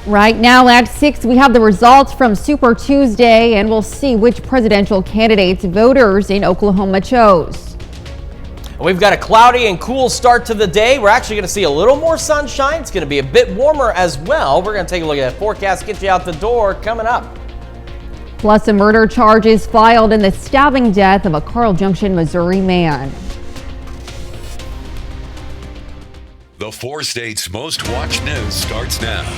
Right now at 6, we have the results from Super Tuesday, and we'll see which presidential candidates voters in Oklahoma chose. We've got a cloudy and cool start to the day. We're actually going to see a little more sunshine. It's going to be a bit warmer as well. We're going to take a look at that forecast, get you out the door coming up. Plus, a murder charge is filed in the stabbing death of a Carl Junction, Missouri man. The 4 states' most watched news starts now.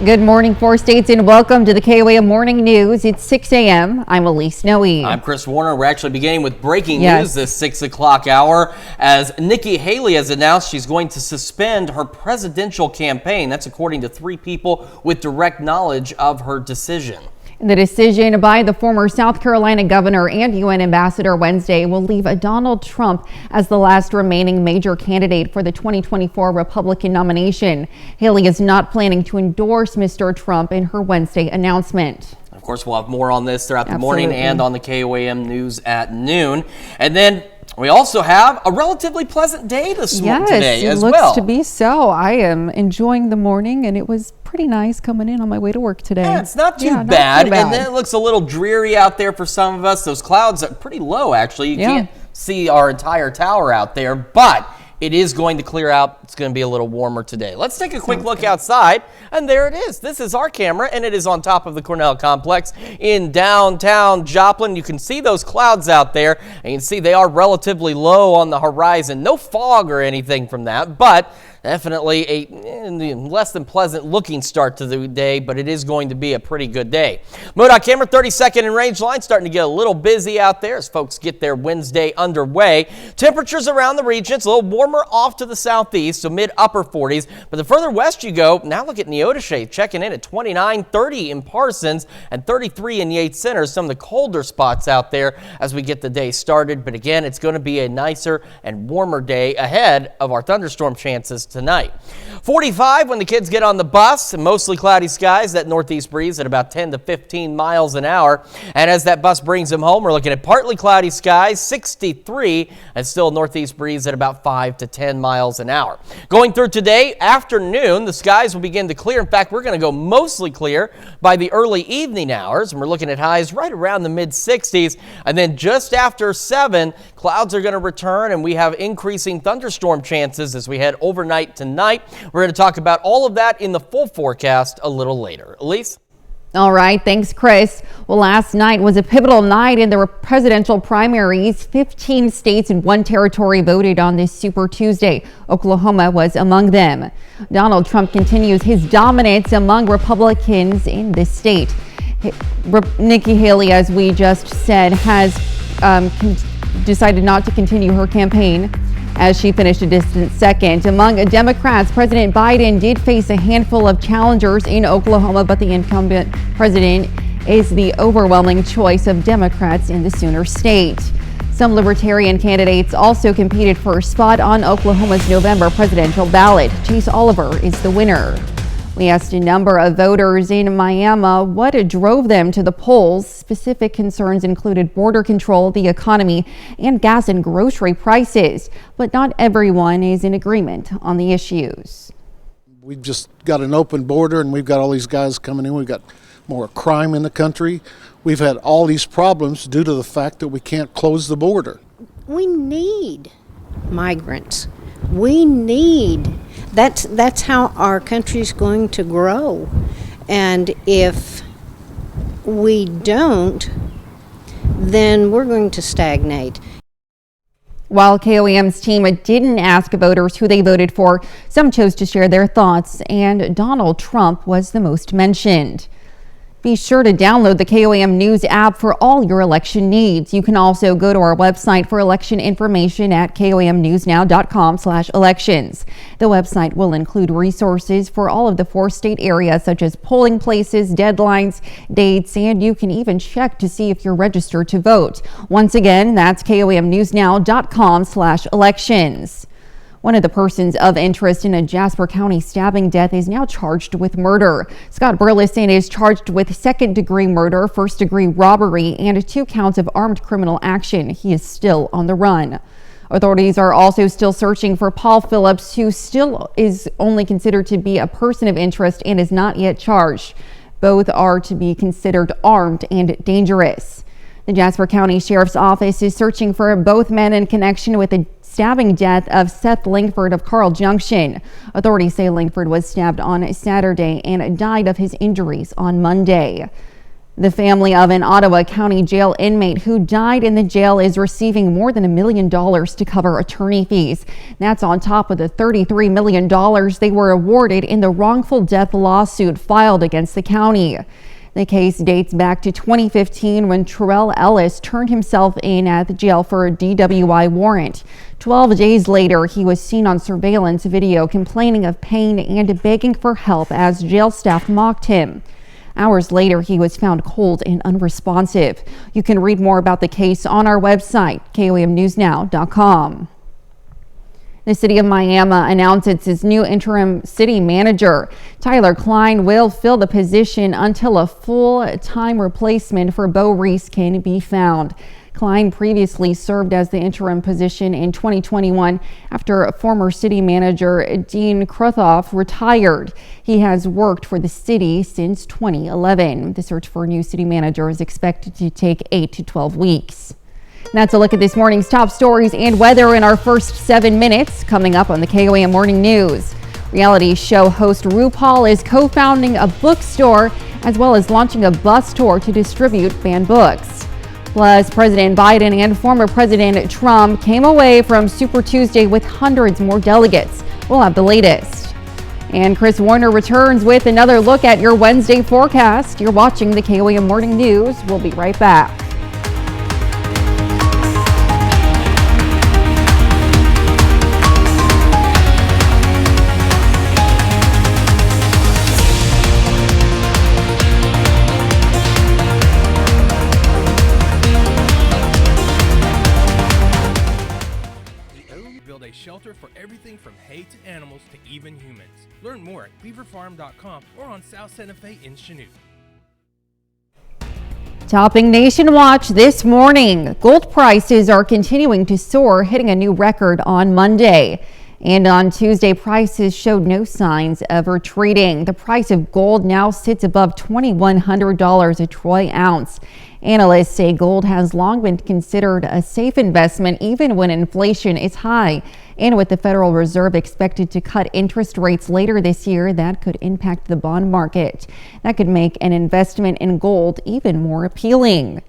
Good morning, 4 states, and welcome to the KOAM Morning News. It's 6 a.m. I'm Elise Noe. I'm Chris Warner. We're actually beginning with breaking news this 6 o'clock hour as Nikki Haley has announced she's going to suspend her presidential campaign. That's according to 3 people with direct knowledge of her decision. The decision by the former South Carolina governor and UN ambassador Wednesday will leave Donald Trump as the last remaining major candidate for the 2024 Republican nomination. Haley is not planning to endorse Mr. Trump in her Wednesday announcement. Of course, we'll have more on this throughout the morning and on the KOAM News at noon. And then we also have a relatively pleasant day this morning today as well. Yes, it looks to be so. I am enjoying the morning, and it was pretty nice coming in on my way to work today. Yeah, it's not too bad. And then it looks a little dreary out there for some of us. Those clouds are pretty low, actually. You can't see our entire tower out there, but it is going to clear out. It's going to be a little warmer today. Let's take a quick look outside, and there it is. This is our camera, and it is on top of the Cornell complex in downtown Joplin. You can see those clouds out there, and you can see they are relatively low on the horizon. No fog or anything from that, but definitely a less than pleasant looking start to the day, but it is going to be a pretty good day. MoDOT camera 32nd and range line starting to get a little busy out there as folks get their Wednesday underway. Temperatures around the region, it's a little warmer off to the southeast, so mid-upper 40s. But the further west you go, now look at Neodesha checking in at 29, 30 in Parsons, and 33 in Yates Center. Some of the colder spots out there as we get the day started. But again, it's going to be a nicer and warmer day ahead of our thunderstorm chances tonight. 45 when the kids get on the bus, and mostly cloudy skies, that northeast breeze at about 10 to 15 miles an hour. And as that bus brings them home, we're looking at partly cloudy skies, 63, and still northeast breeze at about 5 to 10 miles an hour. Going through today afternoon, the skies will begin to clear. In fact, we're going to go mostly clear by the early evening hours, and we're looking at highs right around the mid 60s. And then just after 7, clouds are going to return, and we have increasing thunderstorm chances as we head overnight tonight. We're going to talk about all of that in the full forecast a little later. Elise? All right, thanks, Chris. Well, last night was a pivotal night in the presidential primaries. 15 states and 1 territory voted on this Super Tuesday. Oklahoma was among them. Donald Trump continues his dominance among Republicans in this state. Nikki Haley, as we just said, has decided not to continue her campaign as she finished a distant second. Among Democrats, President Biden did face a handful of challengers in Oklahoma, but the incumbent president is the overwhelming choice of Democrats in the Sooner state. Some libertarian candidates also competed for a spot on Oklahoma's November presidential ballot. Chase Oliver is the winner. We asked a number of voters in Miami what drove them to the polls. Specific concerns included border control, the economy, and gas and grocery prices. But not everyone is in agreement on the issues. We've just got an open border, and we've got all these guys coming in. We've got more crime in the country. We've had all these problems due to the fact that we can't close the border. We need migrants. We need that's how our country's going to grow. And if we don't, then we're going to stagnate. While KOAM's team didn't ask voters who they voted for, some chose to share their thoughts, and Donald Trump was the most mentioned. Be sure to download the KOAM News app for all your election needs. You can also go to our website for election information at koamnewsnow.com/elections. The website will include resources for all of the 4 state areas, such as polling places, deadlines, dates, and you can even check to see if you're registered to vote. Once again, that's koamnewsnow.com/elections. One of the persons of interest in a Jasper County stabbing death is now charged with murder. Scott Burleson is charged with second-degree murder, first-degree robbery, and 2 counts of armed criminal action. He is still on the run. Authorities are also still searching for Paul Phillips, who still is only considered to be a person of interest and is not yet charged. Both are to be considered armed and dangerous. The Jasper County Sheriff's Office is searching for both men in connection with the stabbing death of Seth Langford of Carl Junction. Authorities say Langford was stabbed on Saturday and died of his injuries on Monday. The family of an Ottawa County Jail inmate who died in the jail is receiving more than $1 million to cover attorney fees. That's on top of the $33 million they were awarded in the wrongful death lawsuit filed against the county. The case dates back to 2015 when Terrell Ellis turned himself in at the jail for a DWI warrant. 12 days later, he was seen on surveillance video complaining of pain and begging for help as jail staff mocked him. Hours later, he was found cold and unresponsive. You can read more about the case on our website, KOAMnewsnow.com. The city of Miami announced its new interim city manager. Tyler Klein will fill the position until a full-time replacement for Bo Reese can be found. Klein previously served as the interim position in 2021 after former city manager Dean Kruthoff retired. He has worked for the city since 2011. The search for a new city manager is expected to take 8 to 12 weeks. That's a look at this morning's top stories and weather in our first 7 minutes. Coming up on the KOAM Morning News. Reality show host RuPaul is co-founding a bookstore as well as launching a bus tour to distribute banned books. Plus, President Biden and former President Trump came away from Super Tuesday with hundreds more delegates. We'll have the latest. And Chris Warner returns with another look at your Wednesday forecast. You're watching the KOAM Morning News. We'll be right back. A shelter for everything from hay to animals to even humans. Learn more at beaverfarm.com or on South Santa Fe in Chanute. Topping Nation Watch this morning, gold prices are continuing to soar, hitting a new record on Monday. And on Tuesday, prices showed no signs of retreating. The price of gold now sits above $2,100 a troy ounce. Analysts say gold has long been considered a safe investment even when inflation is high. And with the Federal Reserve expected to cut interest rates later this year, that could impact the bond market. That could make an investment in gold even more appealing.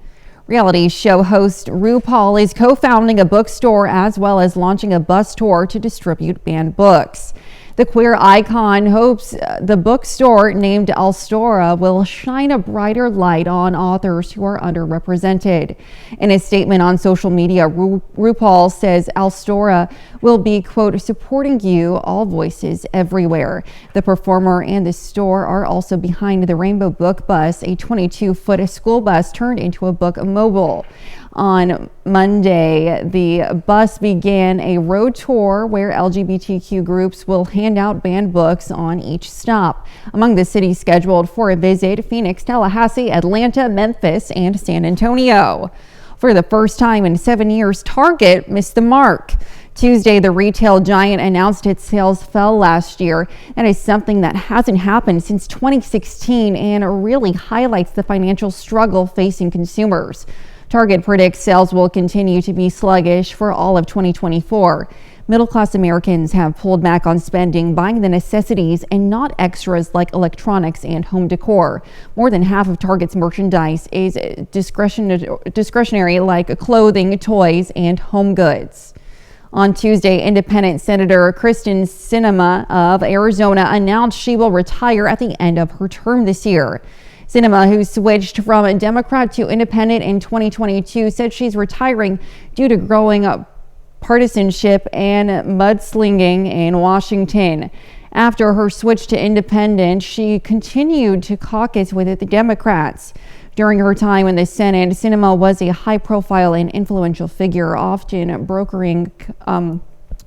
Reality show host RuPaul is co-founding a bookstore as well as launching a bus tour to distribute banned books. The queer icon hopes the bookstore named Alstora will shine a brighter light on authors who are underrepresented. In a statement on social media, RuPaul says Alstora will be, quote, supporting you, all voices everywhere. The performer and the store are also behind the Rainbow Book Bus, a 22-foot school bus turned into a book mobile. On Monday, the bus began a road tour where LGBTQ groups will hand out banned books on each stop. Among the cities scheduled for a visit, Phoenix, Tallahassee, Atlanta, Memphis, and San Antonio. For the first time in 7 years, Target missed the mark. Tuesday, the retail giant announced its sales fell last year. That is something that hasn't happened since 2016 and really highlights the financial struggle facing consumers. Target predicts sales will continue to be sluggish for all of 2024. Middle-class Americans have pulled back on spending, buying the necessities and not extras like electronics and home decor. More than half of Target's merchandise is discretionary like clothing, toys, and home goods. On Tuesday, Independent Senator Kristen Sinema of Arizona announced she will retire at the end of her term this year. Sinema, who switched from a Democrat to Independent in 2022, said she's retiring due to growing up partisanship and mudslinging in Washington. After her switch to Independent, she continued to caucus with the Democrats. During her time in the Senate, Sinema was a high-profile and influential figure, often brokering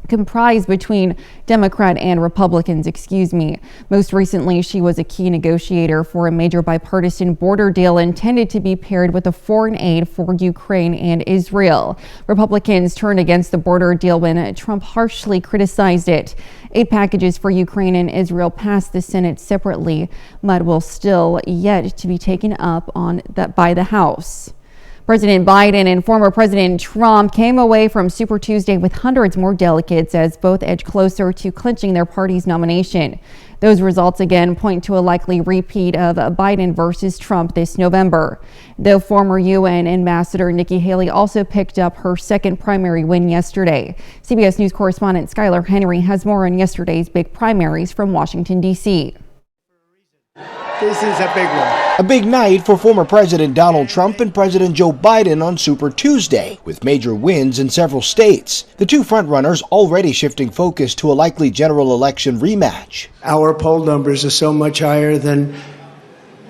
comprised between Democrat and Republicans, Most recently, she was a key negotiator for a major bipartisan border deal intended to be paired with a foreign aid for Ukraine and Israel. Republicans turned against the border deal when Trump harshly criticized it. 8 packages for Ukraine and Israel passed the Senate separately, but will still yet to be taken up by the House. President Biden and former President Trump came away from Super Tuesday with hundreds more delegates as both edge closer to clinching their party's nomination. Those results again point to a likely repeat of Biden versus Trump this November. Though former UN Ambassador Nikki Haley also picked up her second primary win yesterday. CBS News correspondent Skylar Henry has more on yesterday's big primaries from Washington, D.C. This is a big one. A big night for former President Donald Trump and President Joe Biden on Super Tuesday, with major wins in several states. The two frontrunners already shifting focus to a likely general election rematch. Our poll numbers are so much higher than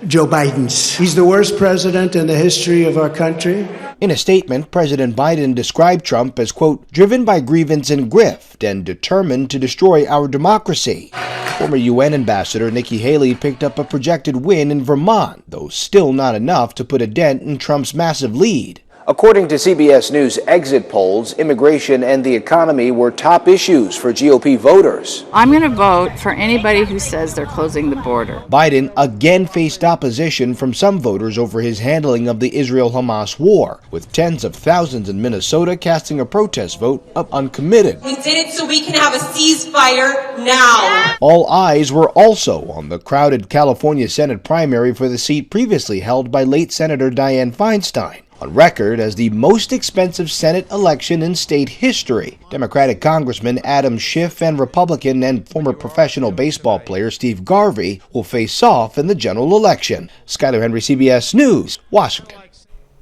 Joe Biden's. He's the worst president in the history of our country. In a statement, President Biden described Trump as, quote, driven by grievance and grift and determined to destroy our democracy. Former UN Ambassador Nikki Haley picked up a projected win in Vermont, though still not enough to put a dent in Trump's massive lead. According to CBS News exit polls, immigration and the economy were top issues for GOP voters. I'm going to vote for anybody who says they're closing the border. Biden again faced opposition from some voters over his handling of the Israel-Hamas war, with tens of thousands in Minnesota casting a protest vote of uncommitted. We did it so we can have a ceasefire now. All eyes were also on the crowded California Senate primary for the seat previously held by late Senator Dianne Feinstein, on record as the most expensive Senate election in state history. Democratic Congressman Adam Schiff and Republican and former professional baseball player Steve Garvey will face off in the general election. Skylar Henry, CBS News, Washington.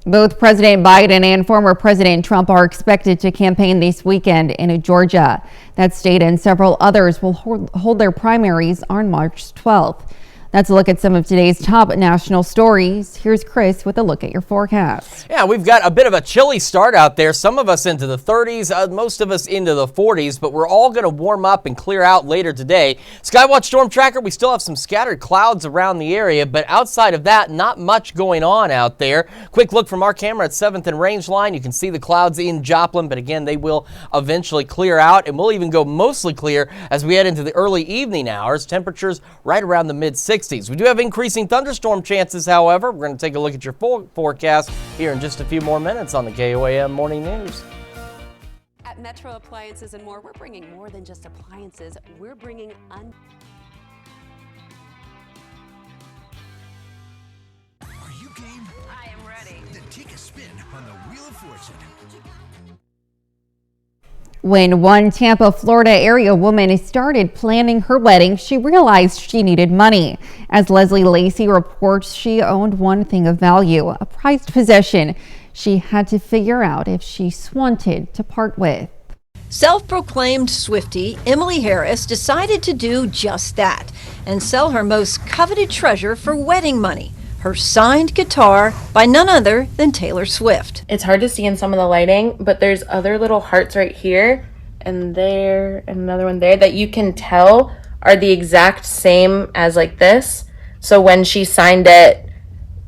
Both President Biden and former President Trump are expected to campaign this weekend in Georgia. That state and several others will hold their primaries on March 12th. That's a look at some of today's top national stories. Here's Chris with a look at your forecast. Yeah, we've got a bit of a chilly start out there. Some of us into the 30s, most of us into the 40s, but we're all going to warm up and clear out later today. Skywatch Storm Tracker, we still have some scattered clouds around the area, but outside of that, not much going on out there. Quick look from our camera at 7th and Rangeline. You can see the clouds in Joplin, but again, they will eventually clear out, and we'll even go mostly clear as we head into the early evening hours. Temperatures right around the mid-60s. We do have increasing thunderstorm chances, however. We're going to take a look at your full forecast here in just a few more minutes on the KOAM Morning News. At Metro Appliances and More, we're bringing more than just appliances. We're bringing Are you game? I am ready. Then take a spin on the Wheel of Fortune. When one Tampa, Florida area woman started planning her wedding, she realized she needed money. As Leslie Lacey reports, she owned one thing of value, a prized possession she had to figure out if she wanted to part with. Self-proclaimed Swiftie Emily Harris decided to do just that and sell her most coveted treasure for wedding money. Her signed guitar by none other than Taylor Swift. It's hard to see in some of the lighting, but there's other little hearts right here and there and another one there that you can tell are the exact same as like this. So when she signed it,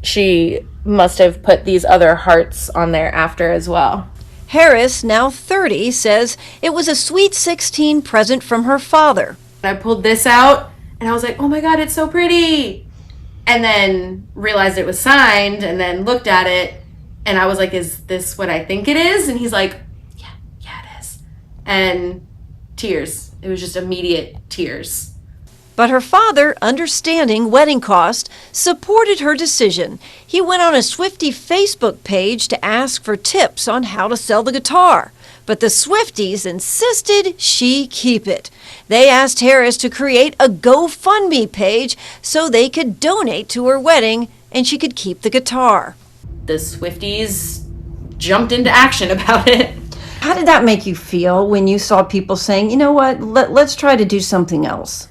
she must have put these other hearts on there after as well. Harris, now 30, says it was a sweet 16 present from her father. I pulled this out and I was like, oh my God, it's so pretty. And then realized it was signed and then looked at it and I was like, is this what I think it is? And he's like, yeah, it is. And tears. It was just immediate tears. But her father, understanding wedding cost, supported her decision. He went on a Swiftie Facebook page to ask for tips on how to sell the guitar. But the Swifties insisted she keep it. They asked Harris to create a GoFundMe page so they could donate to her wedding and she could keep the guitar. The Swifties jumped into action about it. How did that make you feel when you saw people saying, you know what, let's try to do something else?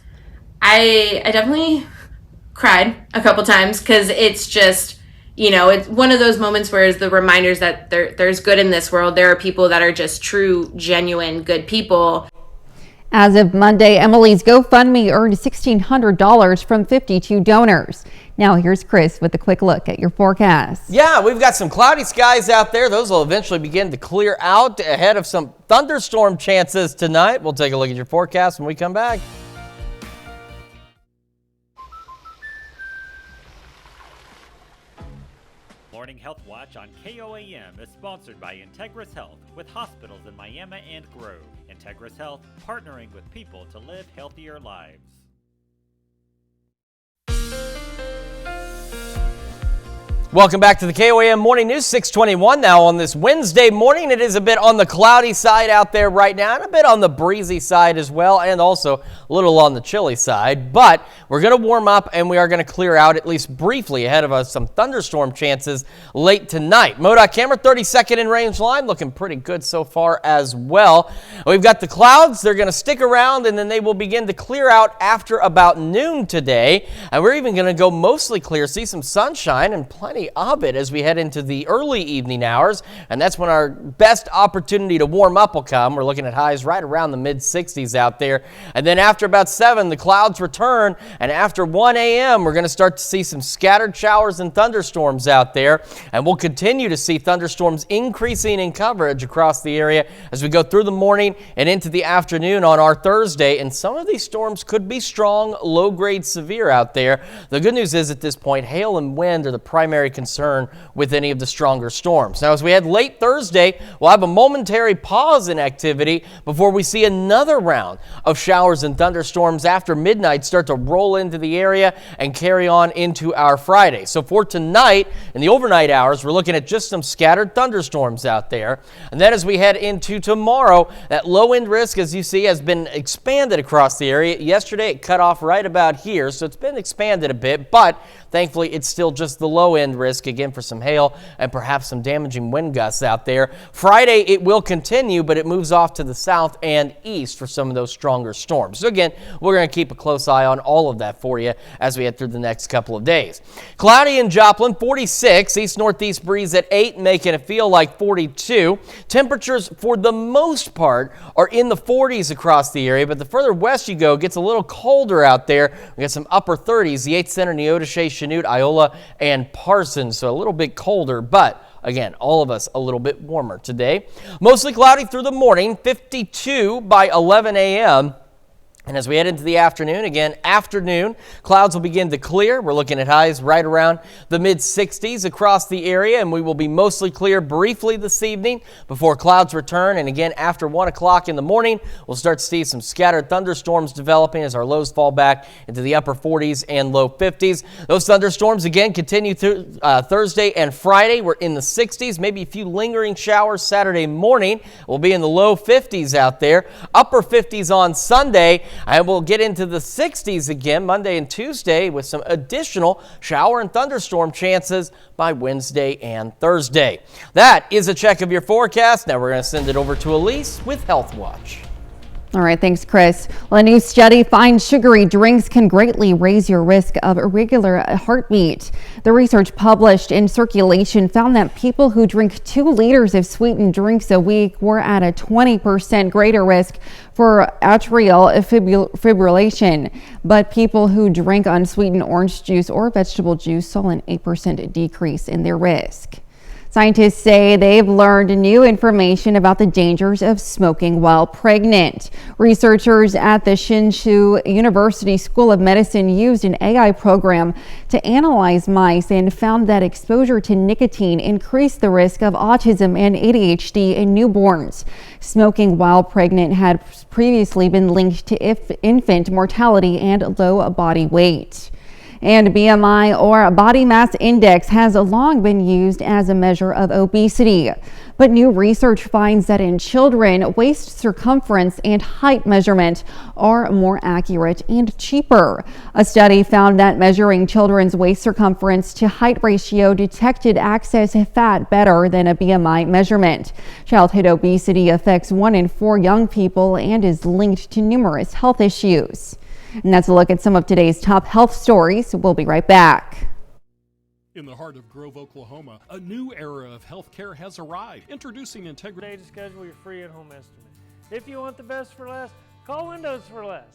I definitely cried a couple times because it's just, you know, it's one of those moments where it's the reminders that there's good in this world. There are people that are just true, genuine, good people. As of Monday, Emily's GoFundMe earned $1,600 from 52 donors. Now here's Chris with a quick look at your forecast. Yeah, we've got some cloudy skies out there. Those will eventually begin to clear out ahead of some thunderstorm chances tonight. We'll take a look at your forecast when we come back. Morning Health Watch on KOAM is sponsored by Integris Health with hospitals in Miami and Grove. Integris Health, partnering with people to live healthier lives. Welcome back to the KOAM Morning News, 6:21 now on this Wednesday morning. It is a bit on the cloudy side out there right now and a bit on the breezy side as well, and also a little on the chilly side. But we're going to warm up and we are going to clear out, at least briefly, ahead of us some thunderstorm chances late tonight. MoDOT camera 32nd in range line looking pretty good so far as well. We've got the clouds. They're going to stick around and then they will begin to clear out after about noon today. And we're even going to go mostly clear, see some sunshine and plenty of it as we head into the early evening hours, and that's when our best opportunity to warm up will come. We're looking at highs right around the mid-60s out there, and then after about 7 the clouds return, and after 1 a.m. we're going to start to see some scattered showers and thunderstorms out there, and we'll continue to see thunderstorms increasing in coverage across the area as we go through the morning and into the afternoon on our Thursday. And some of these storms could be strong, low-grade severe out there. The good news is at this point, hail and wind are the primary concern with any of the stronger storms. Now, as we head late Thursday, we'll have a momentary pause in activity before we see another round of showers and thunderstorms after midnight start to roll into the area and carry on into our Friday. So for tonight, in the overnight hours, we're looking at just some scattered thunderstorms out there. And then as we head into tomorrow, that low wind risk, as you see, has been expanded across the area. Yesterday, it cut off right about here, so it's been expanded a bit, but thankfully, it's still just the low end risk, again, for some hail and perhaps some damaging wind gusts out there. Friday, it will continue, but it moves off to the south and east for some of those stronger storms. So again, we're going to keep a close eye on all of that for you as we head through the next couple of days. Cloudy in Joplin, 46, east-northeast breeze at 8, making it feel like 42. Temperatures, for the most part, are in the 40s across the area, but the further west you go, it gets a little colder out there. We got some upper 30s, the 8th Center, Neodesha, Chanute, Iola, and Parsons, so a little bit colder, but again, all of us a little bit warmer today. Mostly cloudy through the morning, 52 by 11 a.m. And as we head into the afternoon, again, afternoon, clouds will begin to clear. We're looking at highs right around the mid-60s across the area, and we will be mostly clear briefly this evening before clouds return. And again, after 1 o'clock in the morning, we'll start to see some scattered thunderstorms developing as our lows fall back into the upper 40s and low 50s. Those thunderstorms, again, continue through Thursday and Friday. We're in the 60s, maybe a few lingering showers Saturday morning. We'll be in the low 50s out there, upper 50s on Sunday. And we'll get into the 60s again Monday and Tuesday with some additional shower and thunderstorm chances by Wednesday and Thursday. That is a check of your forecast. Now we're going to send it over to Elise with Health Watch. All right, thanks, Chris. Well, a new study finds sugary drinks can greatly raise your risk of irregular heartbeat. The research published in Circulation found that people who drink 2 liters of sweetened drinks a week were at a 20% greater risk for atrial fibrillation. But people who drank unsweetened orange juice or vegetable juice saw an 8% decrease in their risk. Scientists say they've learned new information about the dangers of smoking while pregnant. Researchers at the Hsinchu University School of Medicine used an AI program to analyze mice and found that exposure to nicotine increased the risk of autism and ADHD in newborns. Smoking while pregnant had previously been linked to infant mortality and low body weight. And BMI, or body mass index, has long been used as a measure of obesity. But new research finds that in children, waist circumference and height measurement are more accurate and cheaper. A study found that measuring children's waist circumference to height ratio detected excess fat better than a BMI measurement. Childhood obesity affects 1 in 4 young people and is linked to numerous health issues. And that's a look at some of today's top health stories. We'll be right back. In the heart of Grove, Oklahoma, a new era of healthcare has arrived. Introducing Integrity to schedule your free at-home estimate. If you want the best for last, Call Windows for less.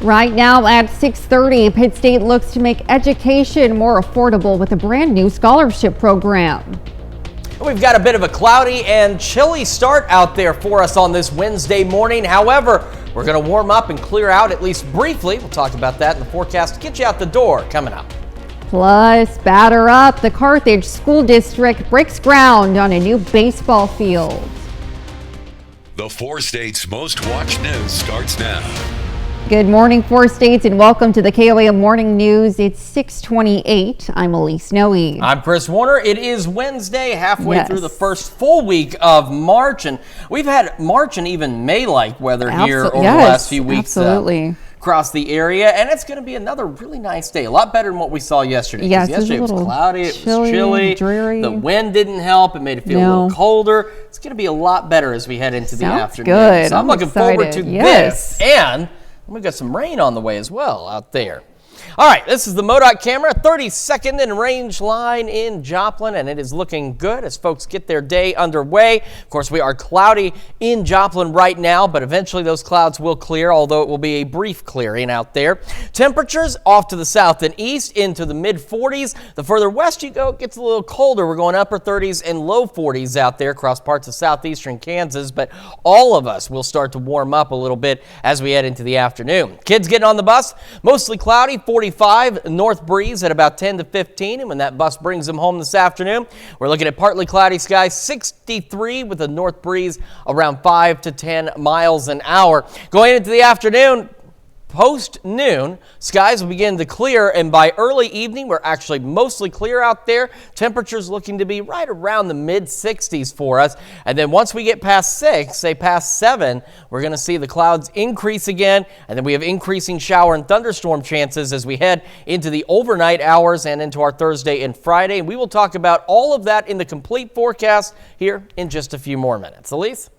Right now at 6:30, Pitt State looks to make education more affordable with a brand new scholarship program. We've got a bit of a cloudy and chilly start out there for us on this Wednesday morning. However, we're going to warm up and clear out at least briefly. We'll talk about that in the forecast to get you out the door coming up. Plus, batter up. The Carthage School District breaks ground on a new baseball field. The 4 States Most Watched News starts now. Good morning, 4 States, and welcome to the KOAM Morning News. It's 6:28. I'm Elise Noe. I'm Chris Warner. It is Wednesday, halfway through the first full week of March, and we've had March and even May-like weather here over the last few weeks. Absolutely. Across the area, and it's going to be another really nice day. A lot better than what we saw yesterday. Yes, yesterday it was cloudy, it was chilly, dreary. The wind didn't help. It made it feel a little colder. It's going to be a lot better as we head into the afternoon. Good. So I'm looking forward to this. And we've got some rain on the way as well out there. All right, this is the MoDOT camera, 32nd and range line in Joplin, and it is looking good as folks get their day underway. Of course, we are cloudy in Joplin right now, but eventually those clouds will clear, although it will be a brief clearing out there. Temperatures off to the south and east into the mid-40s. The further west you go, it gets a little colder. We're going upper 30s and low 40s out there across parts of southeastern Kansas, but all of us will start to warm up a little bit as we head into the afternoon. Kids getting on the bus, mostly cloudy, 45 north breeze at about 10 to 15, and when that bus brings them home this afternoon, we're looking at partly cloudy skies, 63 with a north breeze around 5 to 10 miles an hour. Going into the afternoon, post-noon, skies will begin to clear, and by early evening, we're actually mostly clear out there. Temperatures looking to be right around the mid-60s for us. And then once we get past 6, say past 7, we're going to see the clouds increase again, and then we have increasing shower and thunderstorm chances as we head into the overnight hours and into our Thursday and Friday. And we will talk about all of that in the complete forecast here in just a few more minutes. Elise?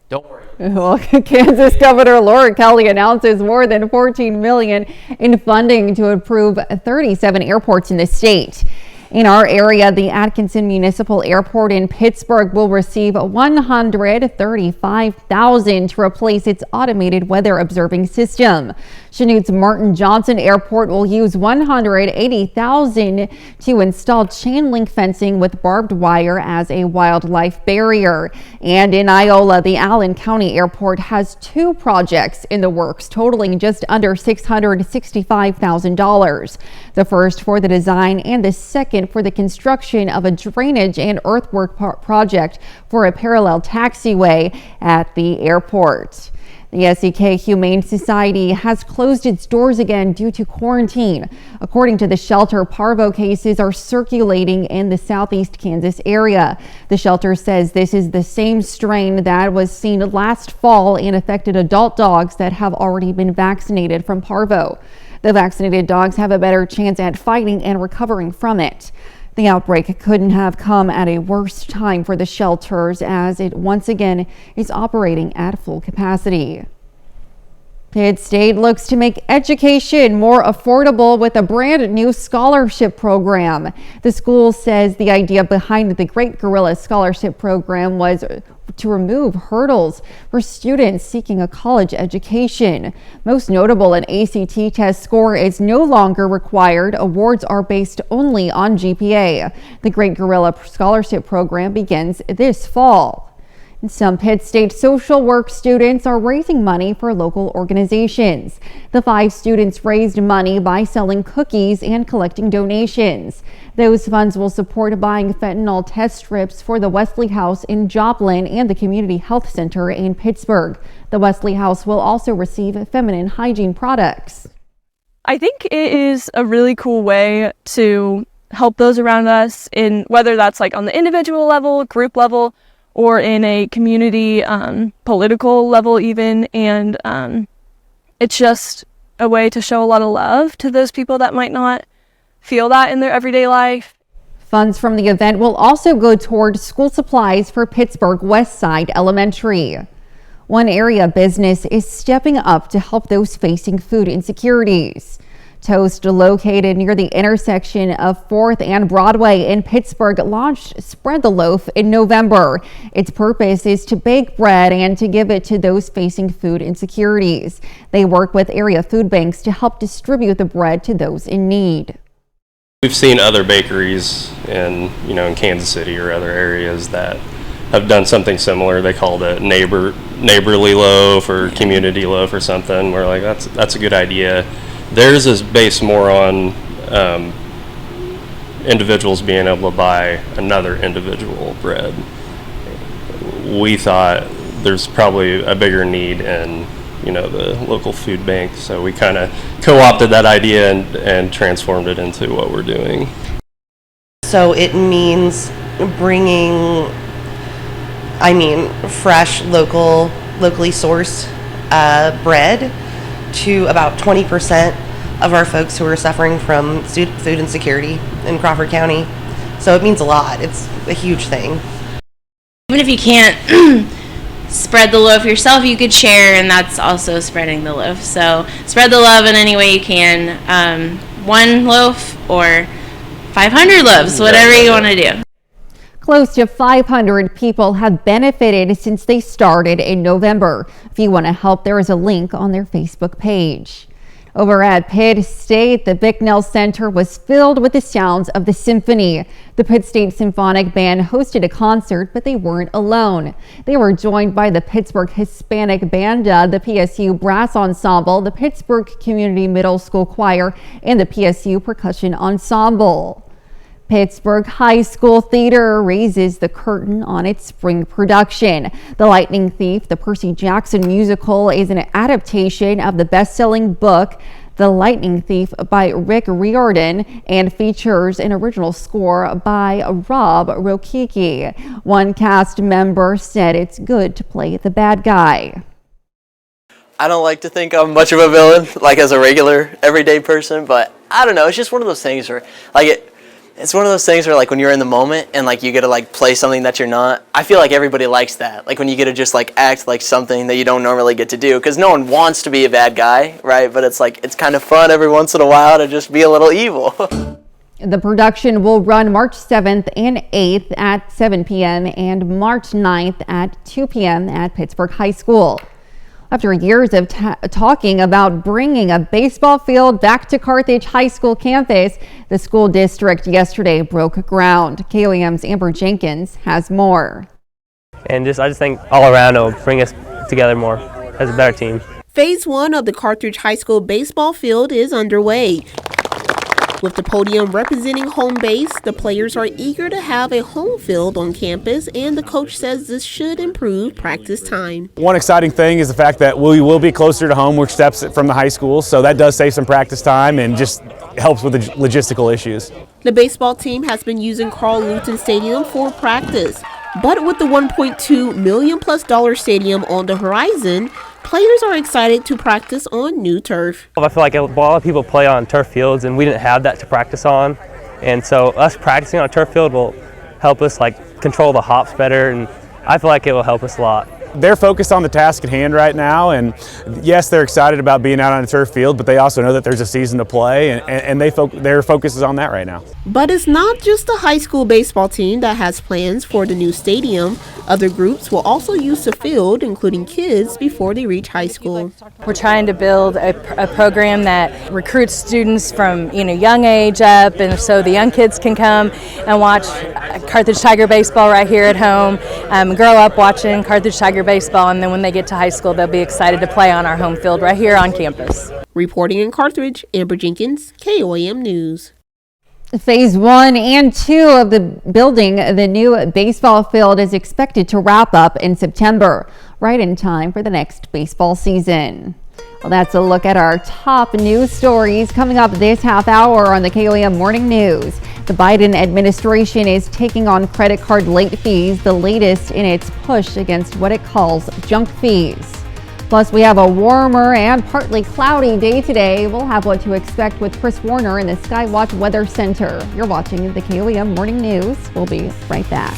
Don't worry. Well, Kansas Governor Laura Kelly announces more than $14 million in funding to improve 37 airports in the state. In our area, the Atkinson Municipal Airport in Pittsburgh will receive $135,000 to replace its automated weather observing system. Chanute's Martin Johnson Airport will use $180,000 to install chain link fencing with barbed wire as a wildlife barrier. And in Iola, the Allen County Airport has 2 projects in the works, totaling just under $665,000. The first for the design and the second for the construction of a drainage and earthwork project for a parallel taxiway at the airport. The SEK Humane Society has closed its doors again due to quarantine. According to the shelter, parvo cases are circulating in the southeast Kansas area. The shelter says this is the same strain that was seen last fall and affected adult dogs that have already been vaccinated from parvo. The vaccinated dogs have a better chance at fighting and recovering from it. The outbreak couldn't have come at a worse time for the shelters, as it once again is operating at full capacity. Pitt State looks to make education more affordable with a brand new scholarship program. The school says the idea behind the Great Gorilla Scholarship Program was to remove hurdles for students seeking a college education. Most notable, an ACT test score is no longer required. Awards are based only on GPA. The Great Gorilla Scholarship Program begins this fall. Some Pitt State social work students are raising money for local organizations. The 5 students raised money by selling cookies and collecting donations. Those funds will support buying fentanyl test strips for the Wesley House in Joplin and the Community Health Center in Pittsburgh. The Wesley House will also receive feminine hygiene products. I think it is a really cool way to help those around us, in whether that's like on the individual level, group level, or in a community political level even. And it's just a way to show a lot of love to those people that might not feel that in their everyday life. Funds from the event will also go toward school supplies for Pittsburgh West Side Elementary. One area business is stepping up to help those facing food insecurities. Toast, located near the intersection of 4th and Broadway in Pittsburgh, launched Spread the Loaf in November. Its purpose is to bake bread and to give it to those facing food insecurities. They work with area food banks to help distribute the bread to those in need. We've seen other bakeries in Kansas City or other areas that have done something similar. They called it neighborly loaf or community loaf or something. We're like, that's a good idea. Theirs is based more on individuals being able to buy another individual bread. We thought there's probably a bigger need in the local food bank, so we kind of co-opted that idea and transformed it into what we're doing. So it means bringing fresh, locally sourced bread to about 20% of our folks who are suffering from food insecurity in Crawford County. So it means a lot. It's a huge thing. Even if you can't spread the loaf yourself, you could share, and that's also spreading the loaf. So spread the love in any way you can. One loaf or 500 loaves, whatever you want to do. Close to 500 people have benefited since they started in November. If you want to help, there is a link on their Facebook page. Over at Pitt State, the Bicknell Center was filled with the sounds of the symphony. The Pitt State Symphonic Band hosted a concert, but they weren't alone. They were joined by the Pittsburgh Hispanic Banda, the PSU Brass Ensemble, the Pittsburgh Community Middle School Choir, and the PSU Percussion Ensemble. Pittsburgh High School Theater raises the curtain on its spring production. The Lightning Thief, the Percy Jackson musical, is an adaptation of the best-selling book, The Lightning Thief by Rick Riordan, and features an original score by Rob Rokicki. One cast member said it's good to play the bad guy. I don't like to think I'm much of a villain, like as a regular, everyday person, but I don't know, it's just one of those things where, it's one of those things where when you're in the moment and you get to play something that you're not. I feel like everybody likes that. When you get to just act like something that you don't normally get to do, because no one wants to be a bad guy, right? But it's it's kind of fun every once in a while to just be a little evil. The production will run March 7th and 8th at 7 p.m. and March 9th at 2 p.m. at Pittsburgh High School. After years of talking about bringing a baseball field back to Carthage High School campus, the school district yesterday broke ground. KOAM's Amber Jenkins has more. And I just think all around it'll bring us together more as a better team. Phase 1 of the Carthage High School baseball field is underway. With the podium representing home base, the players are eager to have a home field on campus, and the coach says this should improve practice time. One exciting thing is the fact that we will be closer to home, which steps from the high school, so that does save some practice time and just helps with the logistical issues. The baseball team has been using Carl Luton Stadium for practice, but with the $1.2 million+ stadium on the horizon, players are excited to practice on new turf. I feel like a lot of people play on turf fields, and we didn't have that to practice on. And so us practicing on a turf field will help us control the hops better, and I feel like it will help us a lot. They're focused on the task at hand right now, and yes, they're excited about being out on a turf field, but they also know that there's a season to play, and their focus is on that right now. But it's not just the high school baseball team that has plans for the new stadium. Other groups will also use the field, including kids, before they reach high school. We're trying to build a program that recruits students from young age up, and so the young kids can come and watch Carthage Tiger baseball right here at home, grow up watching Carthage Tiger baseball, and then when they get to high school, they'll be excited to play on our home field right here on campus. Reporting in Carthage, Amber Jenkins, KOAM News. Phase 1 and 2 of the building the new baseball field is expected to wrap up in September, right in time for the next baseball season. Well, that's a look at our top news stories coming up this half hour on the KOAM Morning News. The Biden administration is taking on credit card late fees, the latest in its push against what it calls junk fees. Plus, we have a warmer and partly cloudy day today. We'll have what to expect with Chris Warner in the Skywatch Weather Center. You're watching the KOAM Morning News. We'll be right back.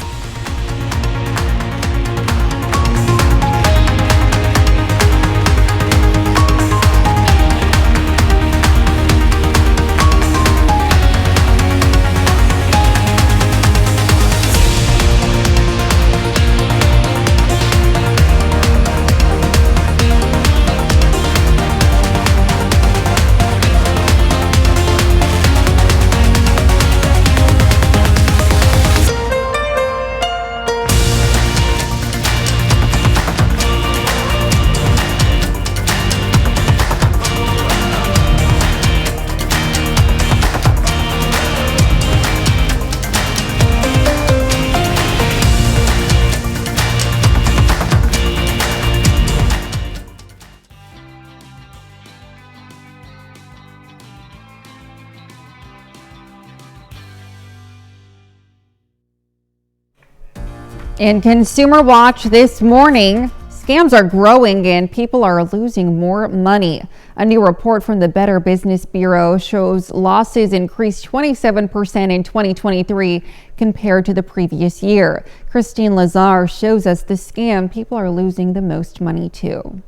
In Consumer Watch this morning, scams are growing and people are losing more money. A new report from the Better Business Bureau shows losses increased 27% in 2023 compared to the previous year. Christine Lazar shows us the scam people are losing the most money to.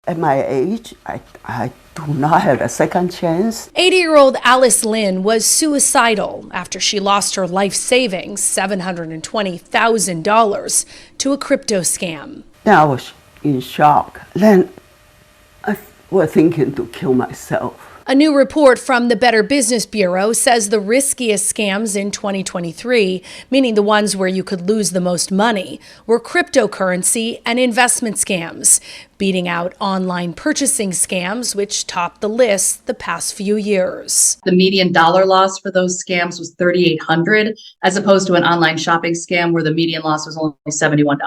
At my age, I do not have a second chance. 80-year-old Alice Lynn was suicidal after she lost her life savings, $720,000, to a crypto scam. Then I was in shock. Then I was thinking to kill myself. A new report from the Better Business Bureau says the riskiest scams in 2023, meaning the ones where you could lose the most money, were cryptocurrency and investment scams, beating out online purchasing scams, which topped the list the past few years. The median dollar loss for those scams was $3,800, as opposed to an online shopping scam where the median loss was only $71.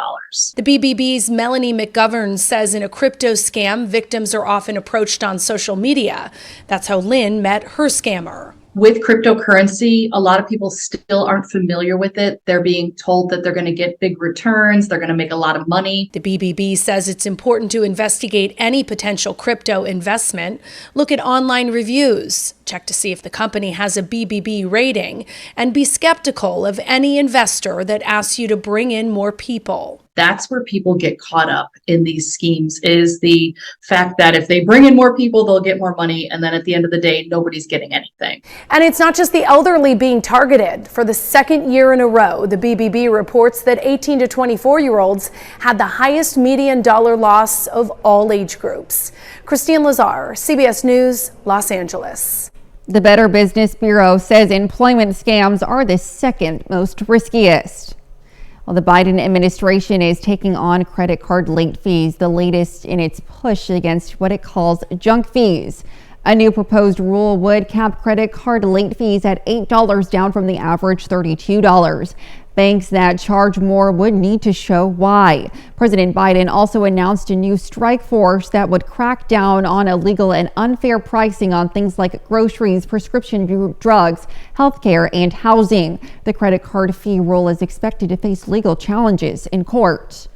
The BBB's Melanie McGovern says in a crypto scam, victims are often approached on social media. That's how Lynn met her scammer. With cryptocurrency, a lot of people still aren't familiar with it. They're being told that they're going to get big returns, they're going to make a lot of money. The BBB says it's important to investigate any potential crypto investment, look at online reviews, check to see if the company has a BBB rating, and be skeptical of any investor that asks you to bring in more people. That's where people get caught up in these schemes, is the fact that if they bring in more people, they'll get more money. And then at the end of the day, nobody's getting anything. And it's not just the elderly being targeted. For the second year in a row, the BBB reports that 18 to 24-year-olds had the highest median dollar loss of all age groups. Christine Lazar, CBS News, Los Angeles. The Better Business Bureau says employment scams are the second most riskiest. Well, the Biden administration is taking on credit card late fees, the latest in its push against what it calls junk fees. A new proposed rule would cap credit card late fees at $8, down from the average $32. Banks that charge more would need to show why. President Biden also announced a new strike force that would crack down on illegal and unfair pricing on things like groceries, prescription drugs, healthcare, and housing. The credit card fee rule is expected to face legal challenges in court.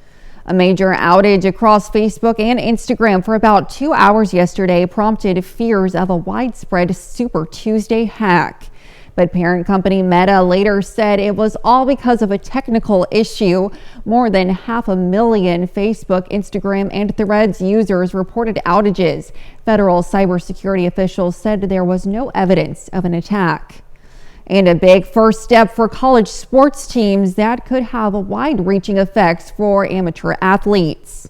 A major outage across Facebook and Instagram for about 2 hours yesterday prompted fears of a widespread Super Tuesday hack. But parent company Meta later said it was all because of a technical issue. More than 500,000 Facebook, Instagram, and Threads users reported outages. Federal cybersecurity officials said there was no evidence of an attack. And a big first step for college sports teams that could have wide-reaching effects for amateur athletes.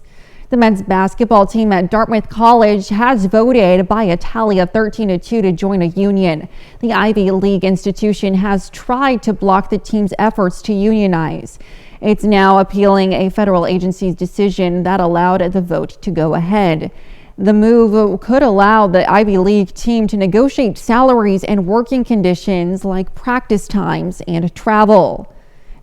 The men's basketball team at Dartmouth College has voted by a tally of 13-2 to join a union. The Ivy League institution has tried to block the team's efforts to unionize. It's now appealing a federal agency's decision that allowed the vote to go ahead. The move could allow the Ivy League team to negotiate salaries and working conditions like practice times and travel.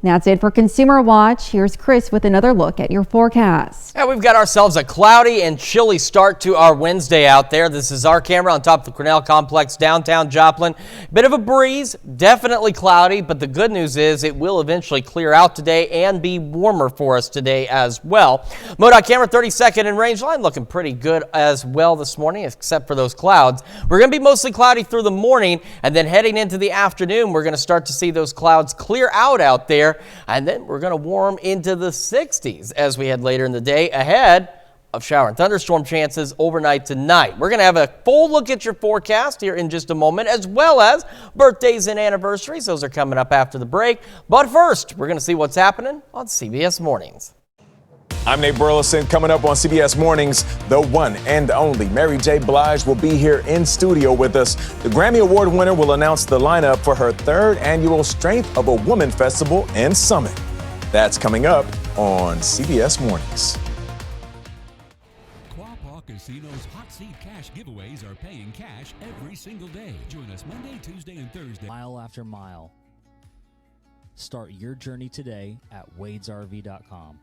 That's it for Consumer Watch. Here's Chris with another look at your forecast. Yeah, we've got ourselves a cloudy and chilly start to our Wednesday out there. This is our camera on top of the Cornell Complex, downtown Joplin. Bit of a breeze, definitely cloudy, but the good news is it will eventually clear out today and be warmer for us today as well. MoDOT camera 32nd and range line looking pretty good as well this morning, except for those clouds. We're going to be mostly cloudy through the morning, and then heading into the afternoon, we're going to start to see those clouds clear out there. And then we're going to warm into the 60s as we head later in the day, ahead of shower and thunderstorm chances overnight tonight. We're going to have a full look at your forecast here in just a moment, as well as birthdays and anniversaries. Those are coming up after the break. But first, we're going to see what's happening on CBS Mornings. I'm Nate Burleson. Coming up on CBS Mornings, the one and only Mary J. Blige will be here in studio with us. The Grammy Award winner will announce the lineup for her third annual Strength of a Woman Festival and Summit. That's coming up on CBS Mornings. Quapaw Casino's Hot Seat Cash giveaways are paying cash every single day. Join us Monday, Tuesday, and Thursday. Mile after mile. Start your journey today at wadesrv.com.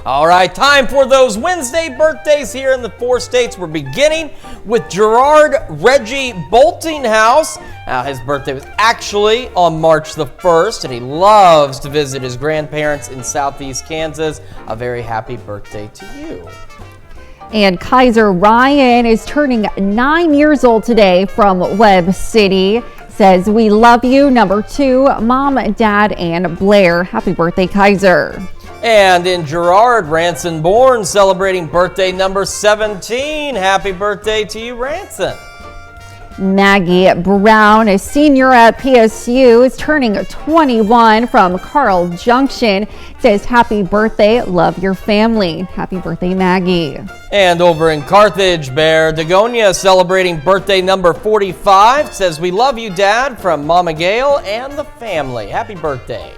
All right, time for those Wednesday birthdays here in the 4 states. We're beginning with Gerard Reggie Boltinghouse. Now, his birthday was actually on March the 1st, and he loves to visit his grandparents in southeast Kansas. A very happy birthday to you. And Kaiser Ryan is turning 9 years old today from Webb City. Says, we love you. Number 2, Mom, Dad, and Blair. Happy birthday, Kaiser. And in Gerard, Ranson Bourne celebrating birthday number 17. Happy birthday to you, Ranson. Maggie Brown, a senior at PSU, is turning 21 from Carl Junction. Says, happy birthday, love your family. Happy birthday, Maggie. And over in Carthage, Bear Dagonia celebrating birthday number 45. Says, we love you, Dad, from Mama Gail and the family. Happy birthday.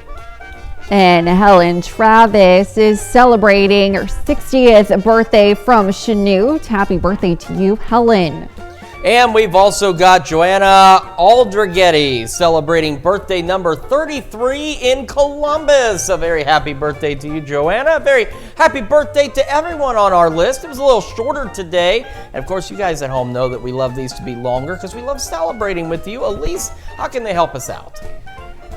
And Helen Travis is celebrating her 60th birthday from Chanute. Happy birthday to you, Helen. And we've also got Joanna Aldrighetti celebrating birthday number 33 in Columbus. A very happy birthday to you, Joanna. A very happy birthday to everyone on our list. It was a little shorter today. And of course, you guys at home know that we love these to be longer because we love celebrating with you. Elise, how can they help us out?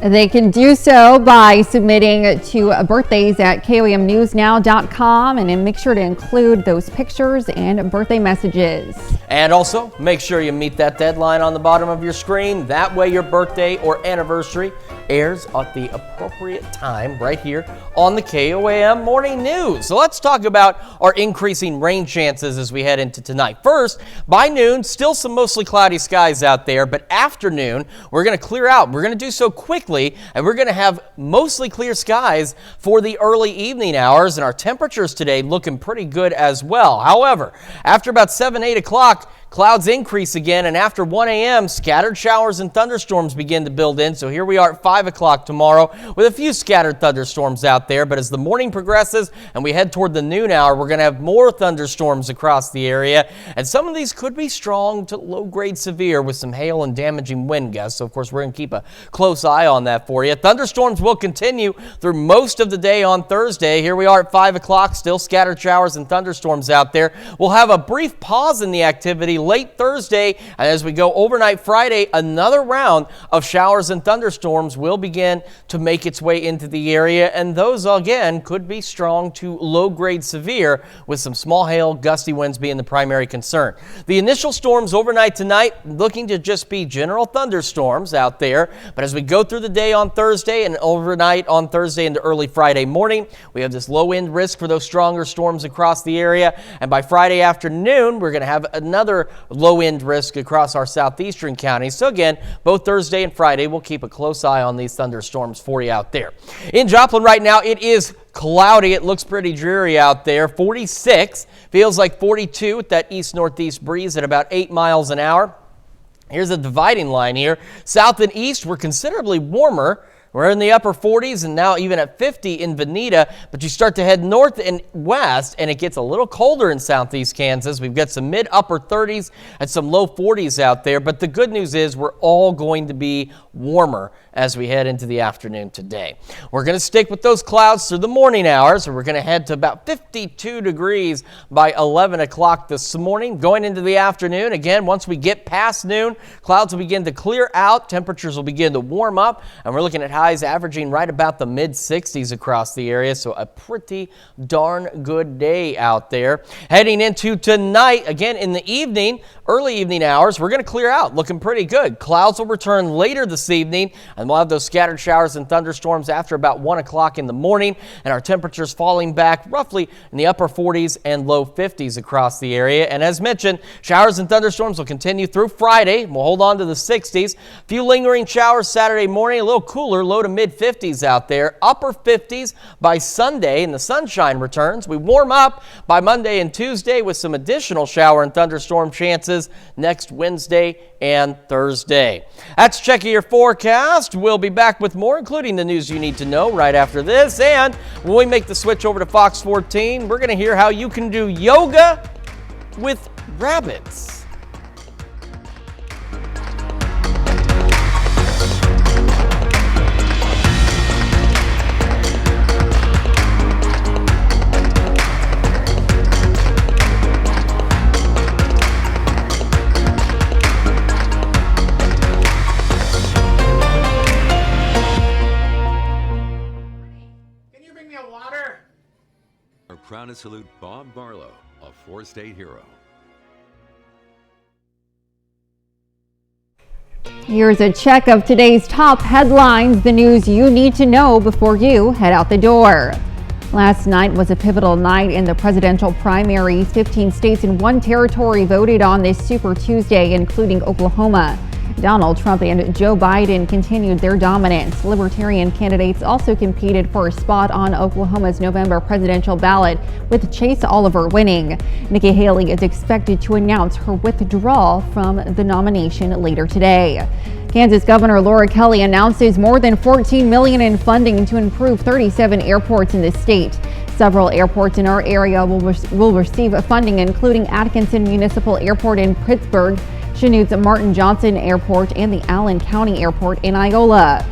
They can do so by submitting to birthdays at KOAMnewsnow.com, and then make sure to include those pictures and birthday messages. And also, make sure you meet that deadline on the bottom of your screen. That way your birthday or anniversary airs at the appropriate time right here on the KOAM Morning News. So let's talk about our increasing rain chances as we head into tonight. First, by noon, still some mostly cloudy skies out there, but afternoon, we're going to clear out. We're going to do so quickly, and we're going to have mostly clear skies for the early evening hours, and our temperatures today looking pretty good as well. However, after about 7, 8 o'clock, clouds increase again, and after 1 a.m., scattered showers and thunderstorms begin to build in. So here we are at 5 o'clock tomorrow with a few scattered thunderstorms out there. But as the morning progresses and we head toward the noon hour, we're going to have more thunderstorms across the area. And some of these could be strong to low-grade severe with some hail and damaging wind gusts. So, of course, we're going to keep a close eye on that for you. Thunderstorms will continue through most of the day on Thursday. Here we are at 5 o'clock, still scattered showers and thunderstorms out there. We'll have a brief pause in the activity late Thursday, and as we go overnight Friday, another round of showers and thunderstorms will begin to make its way into the area, and those again could be strong to low-grade severe with some small hail, gusty winds being the primary concern. The initial storms overnight tonight looking to just be general thunderstorms out there, but as we go through the day on Thursday and overnight on Thursday into early Friday morning, we have this low-end risk for those stronger storms across the area, and by Friday afternoon, we're going to have another low-end risk across our southeastern counties. So again, both Thursday and Friday, we'll keep a close eye on these thunderstorms for you out there. In Joplin right now, it is cloudy. It looks pretty dreary out there. 46, feels like 42 with that east-northeast breeze at about 8 miles an hour. Here's a dividing line here. South and east were considerably warmer. We're in the upper 40s and now even at 50 in Veneta, but you start to head north and west and it gets a little colder in southeast Kansas. We've got some mid-upper 30s and some low 40s out there, but the good news is we're all going to be warmer as we head into the afternoon today. We're going to stick with those clouds through the morning hours, and we're going to head to about 52 degrees by 11 o'clock this morning. Going into the afternoon, again, once we get past noon, clouds will begin to clear out, temperatures will begin to warm up, and we're looking at highs averaging right about the mid-60s across the area, so a pretty darn good day out there. Heading into tonight, again in the evening, early evening hours, we're going to clear out, looking pretty good. Clouds will return later this evening, and we'll have those scattered showers and thunderstorms after about 1 o'clock in the morning, and our temperatures falling back roughly in the upper 40s and low 50s across the area. And as mentioned, showers and thunderstorms will continue through Friday. We'll hold on to the 60s. A few lingering showers Saturday morning, a little cooler, low to mid 50s out there. Upper 50s by Sunday, and the sunshine returns. We warm up by Monday and Tuesday with some additional shower and thunderstorm chances next Wednesday and Thursday. That's Check Your Forecast. We'll be back with more, including the news you need to know right after this. And when we make the switch over to Fox 14, we're going to hear how you can do yoga with rabbits. proud to salute Bob Barlow, a four-state hero. Here's a check of today's top headlines, the news you need to know before you head out the door. Last night was a pivotal night in the presidential primaries. 15 states and 1 territory voted on this Super Tuesday, including Oklahoma. Donald Trump and Joe Biden continued their dominance. Libertarian candidates also competed for a spot on Oklahoma's November presidential ballot, with Chase Oliver winning. Nikki Haley is expected to announce her withdrawal from the nomination later today. Kansas Governor Laura Kelly announces more than $14 million in funding to improve 37 airports in the state. Several airports in our area will receive funding, including Atkinson Municipal Airport in Pittsburgh, Chenew's Martin Johnson Airport, and the Allen County Airport in Iola.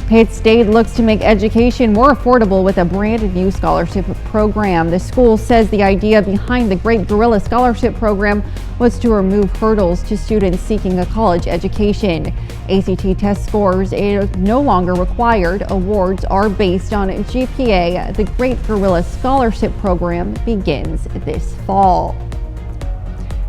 Pitt State looks to make education more affordable with a brand new scholarship program. The school says the idea behind the Great Gorilla Scholarship Program was to remove hurdles to students seeking a college education. ACT test scores are no longer required. Awards are based on GPA. The Great Gorilla Scholarship Program begins this fall.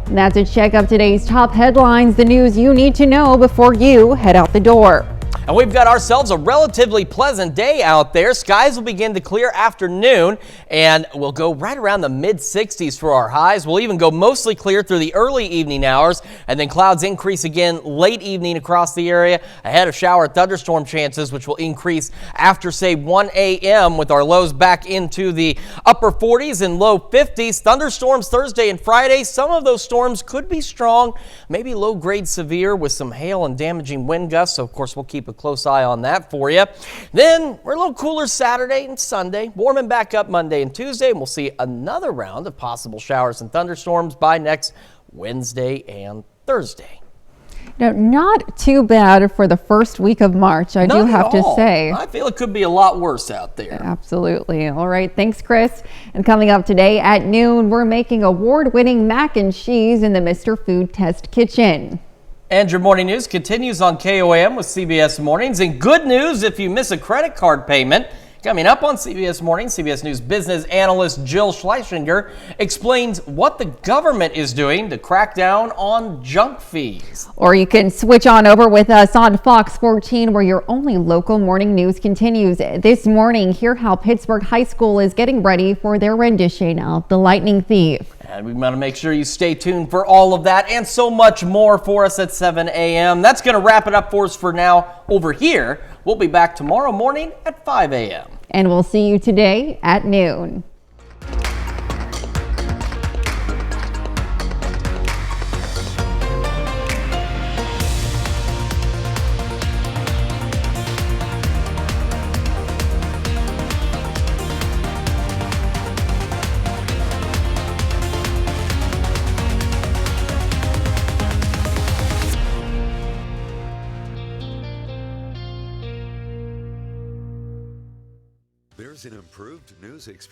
And that's a check of today's top headlines, the news you need to know before you head out the door. And we've got ourselves a relatively pleasant day out there. Skies will begin to clear after noon, and we'll go right around the mid-60s for our highs. We'll even go mostly clear through the early evening hours, and then clouds increase again late evening across the area, ahead of shower thunderstorm chances, which will increase after, say, 1 a.m. with our lows back into the upper 40s and low 50s. Thunderstorms Thursday and Friday. Some of those storms could be strong, maybe low-grade severe with some hail and damaging wind gusts. So, of course, we'll keep a close eye on that for you. Then we're a little cooler Saturday and Sunday, warming back up Monday and Tuesday, and we'll see another round of possible showers and thunderstorms by next Wednesday and Thursday. Now, not too bad for the first week of March, I do have to say. I feel it could be a lot worse out there. Absolutely. All right. Thanks, Chris. And coming up today at noon, we're making award-winning mac and cheese in the Mr. Food Test Kitchen. And your morning news continues on KOAM with CBS Mornings. And good news if you miss a credit card payment. Coming up on CBS Mornings, CBS News business analyst Jill Schleichinger explains what the government is doing to crack down on junk fees. Or you can switch on over with us on Fox 14, where your only local morning news continues. This morning, hear how Pittsburgh High School is getting ready for their rendition of The Lightning Thief. And we want to make sure you stay tuned for all of that and so much more for us at 7 a.m. That's going to wrap it up for us for now over here. We'll be back tomorrow morning at 5 a.m. And we'll see you today at noon. There's an improved news experience.